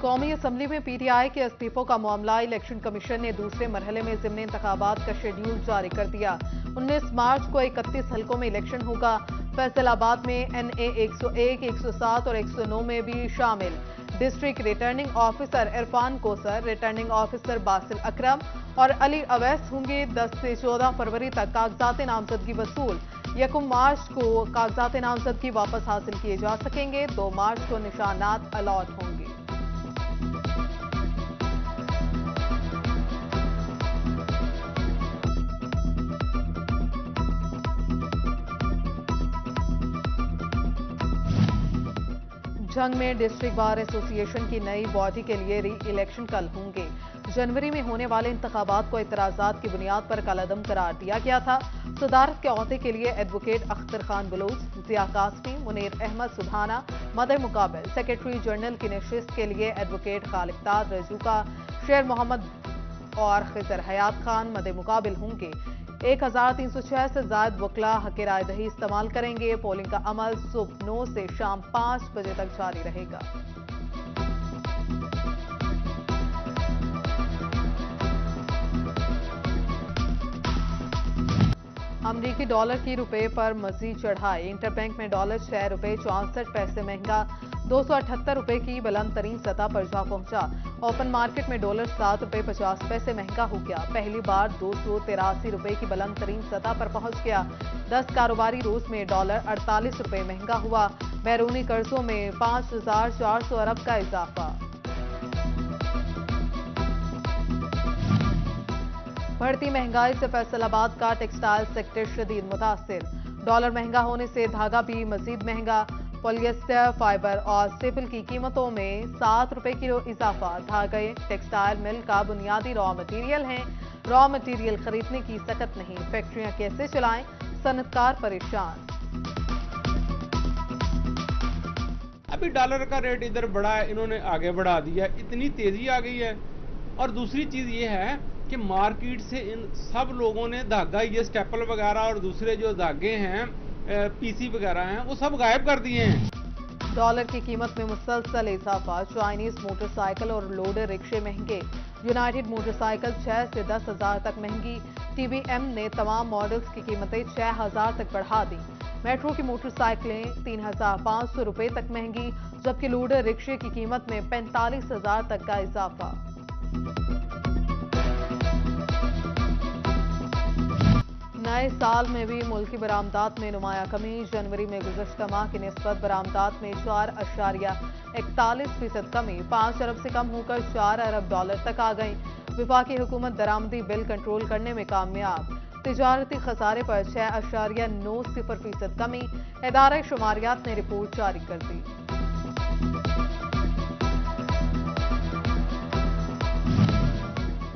कौमी असम्बली में पीटीआई के इस्तीफों का मामला। इलेक्शन कमीशन ने दूसरे मरहले में ज़िमनी इंतखाबात का शेड्यूल जारी कर दिया। 19 मार्च को 31 हलकों में इलेक्शन होगा। फैसलाबाद में NA 101, 107 और 109 में भी शामिल। District returning officer Irfan Kausar, returning officer Basil Akram और अली अवैस होंगे। 10 से 14 फरवरी तक कागजात नामजदगी वसूल। 1 मार्च को कागजात नामजदगी वापस हासिल किए जा सकेंगे। 2 मार्च को निशानात अलॉट होंगे। जंग में डिस्ट्रिक्ट बार एसोसिएशन की नई बॉडी के लिए री इलेक्शन कल होंगे। जनवरी में होने वाले इंतखाबात को इतराजात की बुनियाद पर कलअदम करार दिया गया था। सदारत के अहदे के लिए एडवोकेट अख्तर खान बलूच, जिया कासमी, मुनीर अहमद सुधाना मदे मुकाबिल। सेक्रेटरी जनरल की नशिस्त के लिए एडवोकेट खालिद ताज रजूका, शेर मोहम्मद और खिजर हयात खान मदे मुकाबिल होंगे। 1306 से ज्यादा वकला हक राय दही इस्तेमाल करेंगे। पोलिंग का अमल सुबह 9 से शाम 5 बजे तक जारी रहेगा। अमरीकी डॉलर की रुपए पर मजीद चढ़ाई। इंटरबैंक में डॉलर 6 रुपए 64 पैसे महंगा 278 रुपए की बुलंद तरीन सतह पर जा पहुंचा। ओपन मार्केट में डॉलर 7 रुपए 50 पैसे महंगा हो गया। पहली बार 283 रुपए की बुलंद तरीन सतह पर पहुंच गया। 10 कारोबारी रोज में डॉलर 48 रुपए महंगा हुआ। बैरूनी कर्जों में 5400 अरब का इजाफा। बढ़ती महंगाई से फैसलाबाद का टेक्सटाइल सेक्टर शदीद मुतासिर। डॉलर महंगा होने से धागा भी मजीद महंगा। पॉलिएस्टर, फाइबर और सेपल की कीमतों में 7 रुपए किलो इजाफा। धागे टेक्सटाइल मिल का बुनियादी रॉ मटीरियल हैं। रॉ मटीरियल खरीदने की सकत नहीं। फैक्ट्रियां कैसे चलाएं, सनतकार परेशान। अभी डॉलर का रेट इधर बढ़ा है, इन्होंने आगे बढ़ा दिया, इतनी तेजी आ गई है। और दूसरी चीज ये है कि मार्केट से इन सब लोगों ने धागा, ये स्टेपल वगैरह और दूसरे जो धागे हैं पीसी वगैरह हैं, वो सब गायब कर दिए हैं। डॉलर की कीमत में मुसलसल इजाफा। चाइनीज मोटरसाइकिल और लोडर रिक्शे महंगे। यूनाइटेड मोटरसाइकिल 6 से 10 हजार तक महंगी। TBM ने तमाम मॉडल्स की कीमतें 6000 तक बढ़ा दी। मेट्रो की मोटरसाइकिलें 3500 रुपए तक महंगी, जबकि लोडर रिक्शे की कीमत में 45,000 तक का इजाफा। नए साल में भी मुल्की बरामदात में नुमाया कमी। जनवरी में गुज़श्ता माह की निस्बत बरामदात में 4.41% कमी। 5 अरब से कम होकर 4 अरब डॉलर तक आ गई। वफाकी हुकूमत दरामदी बिल कंट्रोल करने में कामयाब। तिजारती खसारे पर 6.90% कमी। इदारा शुमारियात ने रिपोर्ट जारी कर दी।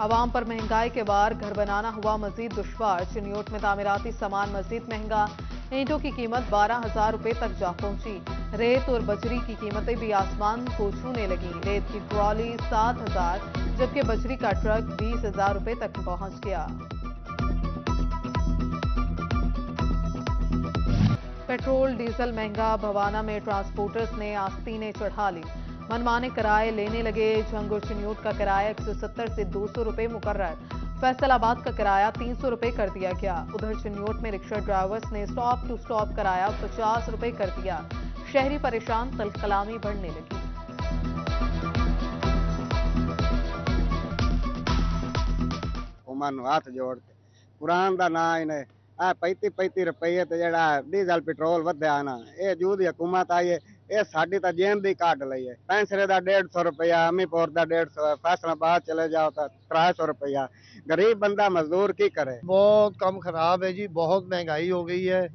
आवाम पर महंगाई के बाद घर बनाना हुआ मजीद दुश्वार। चिन्योट में तामीराती सामान मजीद महंगा। ईंटों की कीमत 12,000 रुपए तक जा पहुंची। रेत और बजरी की कीमतें भी आसमान को छूने लगी। रेत की ट्रॉली 7,000, जबकि बजरी का ट्रक 20,000 रुपए तक पहुंच गया। पेट्रोल डीजल महंगा। भवाना में ट्रांसपोर्टर्स ने आस्तीनें चढ़ा ली। मनमाने किराए लेने लगे। झंग और चिन्योट का किराया 170 से 200 रुपए मुकर्रर। फैसलाबाद का किराया 300 रुपए कर दिया गया। उधर चिन्योट में रिक्शा ड्राइवर्स ने स्टॉप टू स्टॉप किराया 50 रुपए कर दिया। शहरी परेशान, तलखलामी बढ़ने लगी। हाथ जोड़ते कुरान का ना इन्हें 35 रुपये तो जड़ा डीजल पेट्रोल वध्या ना, ये जू दी हुकूमत आई है, ये साडी तो जेन दी काट लई है। पैंसरे का 150 रुपया, अमीपुर का 150, फैसलाबाद चले जाओ तो 300 रुपया। गरीब बंदा मजदूर की करे। बहुत कम खराब है जी, बहुत महंगाई हो गई है।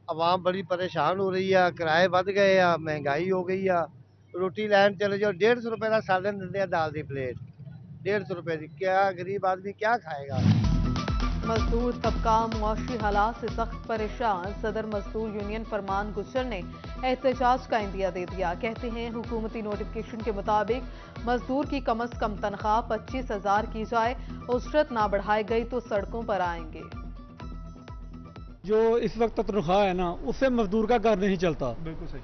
आवाम बड़ी परेशान हो रही है। किराए बढ़ गए हैं, महंगाई हो गई है। रोटी लैन चले जाओ 150 रुपए का सालन देते हैं, दाल की प्लेट 150 रुपए की। क्या गरीब आदमी क्या खाएगा। मजदूर तबका मुआशी हालात से सख्त परेशान। सदर मजदूर यूनियन फरमान गुजर ने एहतजाज का इंदिया दे दिया। कहते हैं हुकूमती नोटिफिकेशन के मुताबिक मजदूर की कम अज कम तनख्वाह 25,000 की जाए। उजरत ना बढ़ाई गई तो सड़कों पर आएंगे। जो इस वक्त तनख्वाह है ना, उससे मजदूर का घर नहीं चलता। बिल्कुल सही।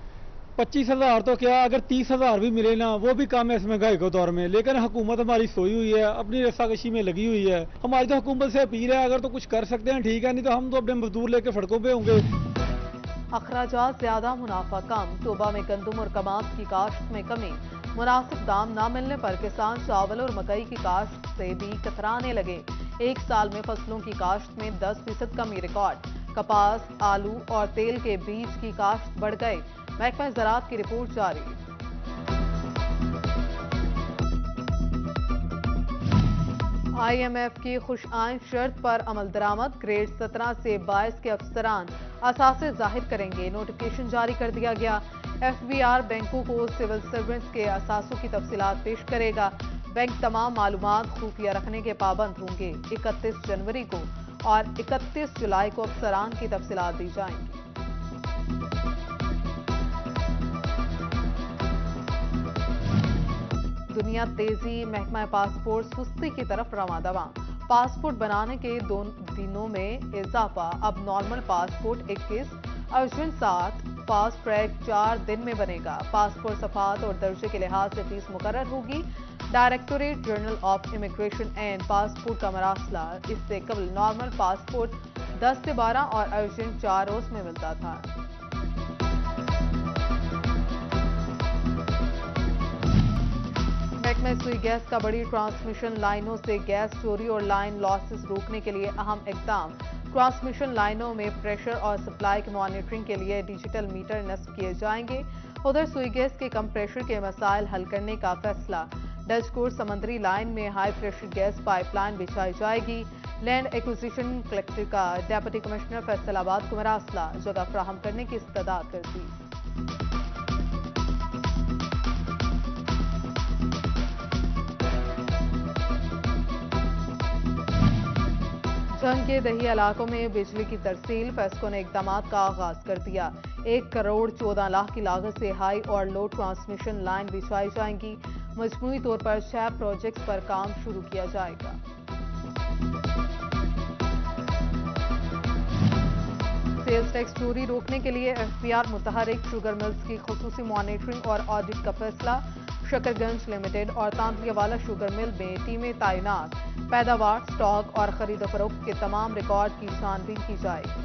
25,000 तो क्या, अगर 30,000 भी मिले ना वो भी कम है इस महंगाई के दौर में। लेकिन हुकूमत हमारी सोई हुई है, अपनी रस्साकशी में लगी हुई है। हमारी तो हुकूमत से अपील है, अगर तो कुछ कर सकते हैं ठीक है, नहीं तो हम तो अपने मजदूर लेके सड़कों पे होंगे। अखराजात ज्यादा, मुनाफा कम। तोबा में गंदम और कमात की काश्त में कमी। मुनासिब दाम न मिलने पर किसान चावल और मकई की काश्त से भी कतराने लगे। एक साल में फसलों की काश्त में 10% कमी रिकॉर्ड। कपास, आलू और तेल के बीज की काश्त बढ़ गए। महकमा ज़राअत की रिपोर्ट जारी। IMF की खुशआइन शर्त पर अमल दरामद। ग्रेड 17 से 22 के अफसरान असासे जाहिर करेंगे। नोटिफिकेशन जारी कर दिया गया। FBR बैंकों को सिविल सर्वेंट्स के असासों की तफसीलात पेश करेगा। बैंक तमाम मालूमात खुफिया रखने के पाबंद होंगे। 31 जनवरी को और 31 जुलाई को अफसरान की तफसीलात दी जाएंगी। दुनिया तेजी, महकमा पासपोर्ट सुस्ती की तरफ रवां दवा। पासपोर्ट बनाने के 2 दिनों में इजाफा। अब normal passport 21, urgent 7, fast track 4 दिन में बनेगा। पासपोर्ट सफात और दर्जे के लिहाज से फीस मुकर्रर होगी। Directorate general of immigration and passport का मरासला। इससे कबल नॉर्मल पासपोर्ट 10 से 12 और अर्जेंट 4 रोज में मिलता था। महकमा सुई गैस का बड़ी ट्रांसमिशन लाइनों से गैस चोरी और लाइन लॉसेस रोकने के लिए अहम इकदाम। ट्रांसमिशन लाइनों में प्रेशर और सप्लाई की मॉनिटरिंग के लिए डिजिटल मीटर नस्ब किए जाएंगे। उधर सुई गैस के कम प्रेशर के मसाइल हल करने का फैसला। डचकोट समंदरी लाइन में हाई प्रेशर गैस पाइपलाइन बिछाई जाएगी। लैंड एक्विजिशन कलेक्टर का डेप्यूटी कमिश्नर फैसलाबाद को मरासला। जगह फराहम करने की इस्तदाद कर दी। जंग के दही इलाकों में बिजली की तरसील। फेस्को ने इकदाम का आगाज कर दिया। 1 करोड़ 14 लाख की लागत से हाई और लो ट्रांसमिशन लाइन बिछाई जाएंगी। मजमूई तौर पर 6 प्रोजेक्ट्स पर काम शुरू किया जाएगा। सेल्स टैक्स चोरी रोकने के लिए FBR मुतहरिक। शुगर मिल्स की खुसूसी मॉनिटरिंग और ऑडिट का फैसला। शकरगंज लिमिटेड और तांतलियावाला शुगर मिल में टीमें तैनात। पैदावार, स्टॉक और खरीद फरोख्त के तमाम रिकॉर्ड की छानबीन की जाएगी।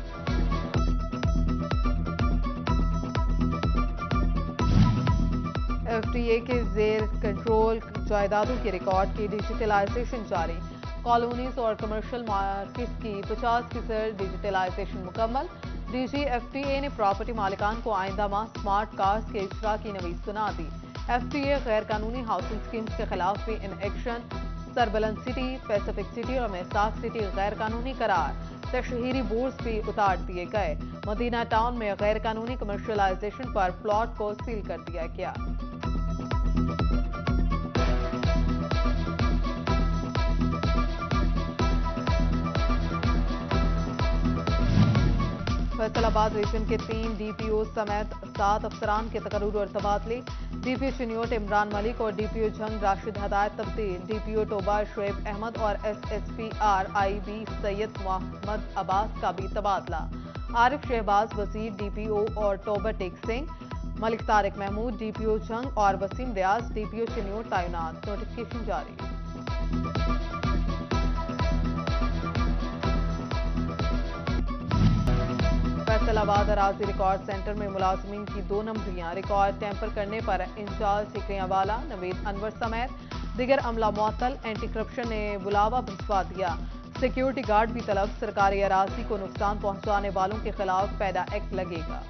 FDA के जेर कंट्रोल जायदादों के रिकॉर्ड की डिजिटलाइजेशन जारी। कॉलोनीज और कमर्शियल मार्केट की 50% डिजिटलाइजेशन मुकम्मल। DG FDA ने प्रॉपर्टी मालिकान को आइंदा माह स्मार्ट कार्ड्स के इजरा की नवीद सुना दी। FDA गैर कानूनी हाउसिंग स्कीम्स के खिलाफ भी in action. Sarbuland city, Pacific city और मैसाक सिटी गैर कानूनी करार। तशहीरी बोर्ड्स भी उतार दिए गए। मदीना टाउन में गैर कानूनी कमर्शियलाइजेशन पर प्लॉट को सील कर दिया गया। फैसलाबाद रीजन के 3 DPO समेत 7 अफसरान के तकर्रुर और तबादले। DPO चिन्योट इमरान मलिक और DPO जंग राशिद हदायत तब्दील। DPO टोबा शुएब अहमद और SSP RIB सैयद मोहम्मद अब्बास का भी तबादला। आरिफ शहबाज वजीर DPO और टोबा टेक सिंह। मलिक तारिक महमूद DPO जंग और वसीम रियाज DPO चिन्योट तैनात। नोटिफिकेशन जारी। फैसलाबाद अराजी रिकॉर्ड सेंटर में मुलाजमीन की 2 नंबरियां रिकॉर्ड टैंपर करने पर इंचार्ज ठिकरियांवाला नवीद अनवर समेत दिगर अमला मुअत्तल। एंटी करप्शन ने बुलावा भिजवा दिया। सिक्योरिटी गार्ड भी तलब। सरकारी अराजी को नुकसान पहुंचाने वालों के खिलाफ पैदा एक्ट लगेगा।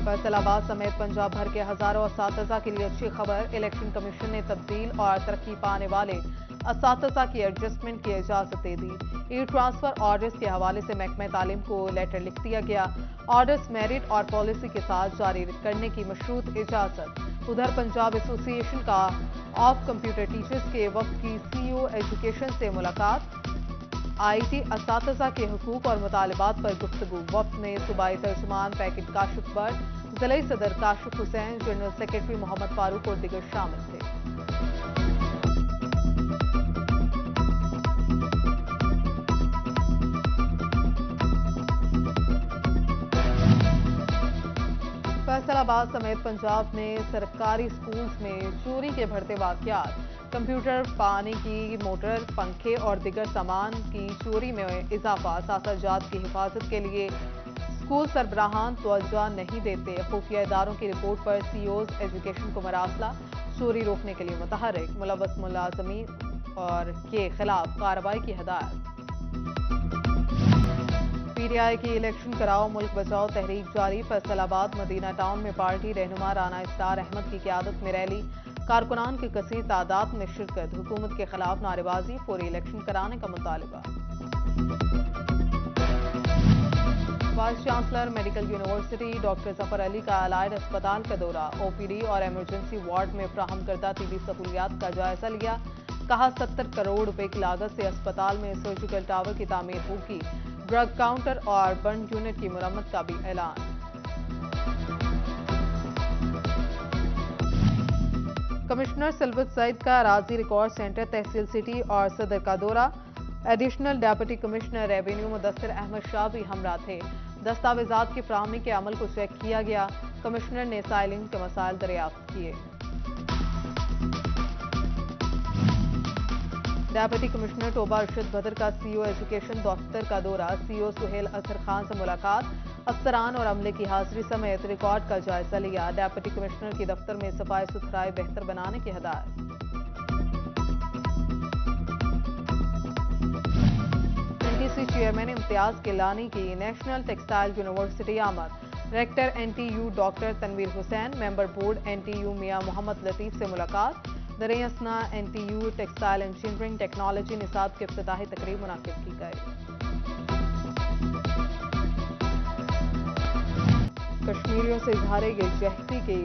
फैसलाबाद समेत पंजाब भर के हजारों असातिज़ा के लिए अच्छी खबर। इलेक्शन कमीशन ने तब्दील और तरक्की पाने वाले असातिज़ा की एडजस्टमेंट की इजाजत दे दी। ई ट्रांसफर ऑर्डर्स के हवाले से महकमा तालीम को लेटर लिख दिया गया। ऑर्डर्स मेरिट और पॉलिसी के साथ जारी करने की मशरूत इजाजत। उधर पंजाब एसोसिएशन का ऑफ कंप्यूटर टीचर्स के वक्त की CEO एजुकेशन से मुलाकात। IT असातिज़ा के हुकूक और मुतालिबात पर गुफ्तगू। वक्त में सूबाई तर्जुमान पैकेट काशिफ बट, जिला सदर काशिफ हुसैन, जनरल सेक्रेटरी मोहम्मद फारूक और दिगर शामिल थे। फैसल आबाद समेत पंजाब में सरकारी स्कूल्स में चोरी के बढ़ते वाकयात, कंप्यूटर, पानी की मोटर, पंखे और दिगर सामान की चोरी में इजाफा, सासाजात की हिफाजत के लिए स्कूल सरबराहान तवज्जो नहीं देते, खुफिया इदारों की रिपोर्ट पर सीईओज एजुकेशन को मरासला, चोरी रोकने के लिए मुतहर्रिक, मुलव्वस मुलाजमीन और के खिलाफ कार्रवाई की हदायत। पीटीआई की इलेक्शन कराओ मुल्क बचाओ तहरीक जारी, फैसलाबाद मदीना टाउन में पार्टी रहनुमा राना इफ्तार अहमद की क़यादत में रैली, कारकुनान की कसीर तादाद में शिरकत, हुकूमत के खिलाफ नारेबाजी, फौरी इलेक्शन कराने का मुतालबा। Vice chancellor medical university doctor Zafar Ali का अलाइड अस्पताल का दौरा, ओपीडी और एमरजेंसी वार्ड में फ्राहम करदा तबी सहूलियात का जायजा लिया, कहा 70 करोड़ रुपए की लागत से अस्पताल में सर्जिकल टावर की तामीर होगी, ड्रग काउंटर और बर्न यूनिट की मुरम्मत का भी ऐलान। कमिश्नर सिलवत सईद का राजी रिकॉर्ड सेंटर तहसील सिटी और सदर का दौरा, additional deputy commissioner revenue Mudassir Ahmad Shah भी हमरा थे, दस्तावेजात की फराहमी के अमल को चेक किया गया, कमिश्नर ने साइलिंग के मसाइल दरियाफ्त किए। डेप्यूटी कमिश्नर टोबा अरशद बदर का सीईओ एजुकेशन दफ्तर का दौरा, सीईओ सुहेल असर खान से मुलाकात, अफसरान और अमले की हाजिरी समेत रिकॉर्ड का जायजा लिया, डेप्यूटी कमिश्नर की दफ्तर में सफाई सुथराई बेहतर बनाने की हदायत। एनटीसी चेयरमैन इम्तियाज गिलानी की नेशनल टेक्सटाइल यूनिवर्सिटी आमद, rector NTU doctor Tanveer Hussain, member board NTU Mian Mohammad Latif से मुलाकात, दरियासना एनटीयू टेक्सटाइल इंजीनियरिंग टेक्नोलॉजी निसाब की इफ्तिताही तकरीब मुनाकिब की गई। कश्मीरियों से इजहार यकजहती की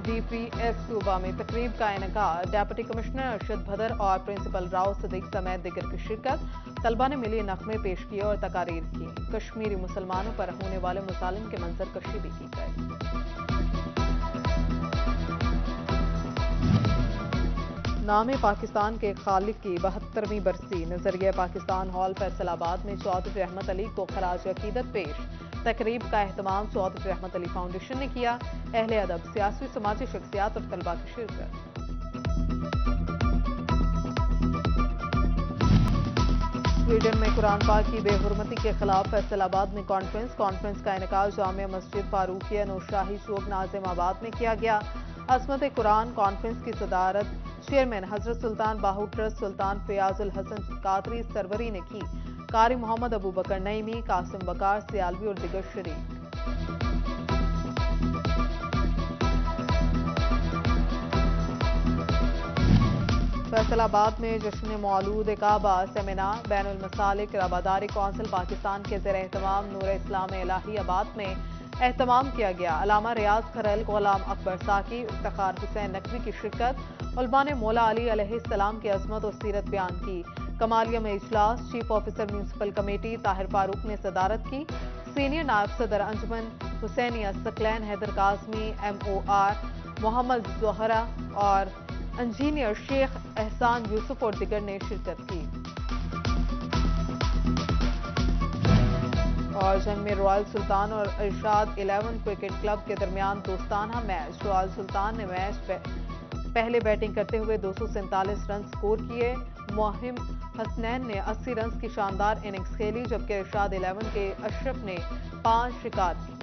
डीपीएस सूबा में तकरीब का इनेकाद, डेप्यूटी कमिश्नर अरशद भदर और प्रिंसिपल राव सदीक समेत दिगर की शिरकत, तलबा ने मिली नगमे पेश किए और तकारीर की, कश्मीरी मुसलमानों पर होने वाले मुसालिम के मंजर कशी भी की गई। नामे पाकिस्तान के खालिक की 72वीं बरसी, नजरिया पाकिस्तान हॉल फैसलाबाद में चौधरी रहमत अली को खराज अकीदत पेश, तकरीब का एहतमाम चौधरी रहमत अली फाउंडेशन ने किया, अहले अदब, सियासी समाजी शख्सियात और तलबा की शिरकत। स्वीडन में कुरान पाक की बेहुरमती के खिलाफ फैसलाबाद में कॉन्फ्रेंस का इनेकाद जामिया मस्जिद फारूकिया नौशाही चौक नाजिमाबाद में किया गया, असमत कुरान कॉन्फ्रेंस की सदारत चेयरमैन हजरत सुल्तान बाहू ट्रस्ट सुल्तान फयाजुल हसन कादरी सरवरी ने की, कारी मोहम्मद अबू बकर नईमी, कासिम बकार सियालवी और दिगर शरीक। फैसलाबाद में जश्न मौलूद काबा सेमिनार, बैनुल मसालिक रबादारी कौंसिल पाकिस्तान के ज़ेर एहतमाम नूर इस्लाम इलाहियाबाद में एहतमाम किया गया, अलामा रियाज खरल, गुलाम अकबर साकी, इफ्तिखार हुसैन नकवी की शिरकत, उलमा ने मौला अली अलैहिस्सलाम की अजमत और सीरत बयान की, कमालिया में इजलास, chief officer municipal committee Tahir Farooq ने सदारत की, सीनियर नायब सदर अंजुमन हुसैनिया सकलैन हैदर काजमी, MOR मोहम्मद जोहरा और इंजीनियर शेख एहसान यूसुफ और दिगर ने शिरकत की। और जंग में रॉयल सुल्तान और इरशाद 11 क्रिकेट क्लब के दरमियान दोस्ताना मैच, रॉयल सुल्तान ने मैच पहले बैटिंग करते हुए 247 रन स्कोर किए, मोहिम हसनैन ने 80 रन की शानदार इनिंग्स खेली, जबकि इरशाद 11 के अशरफ ने 5 शिकार किए।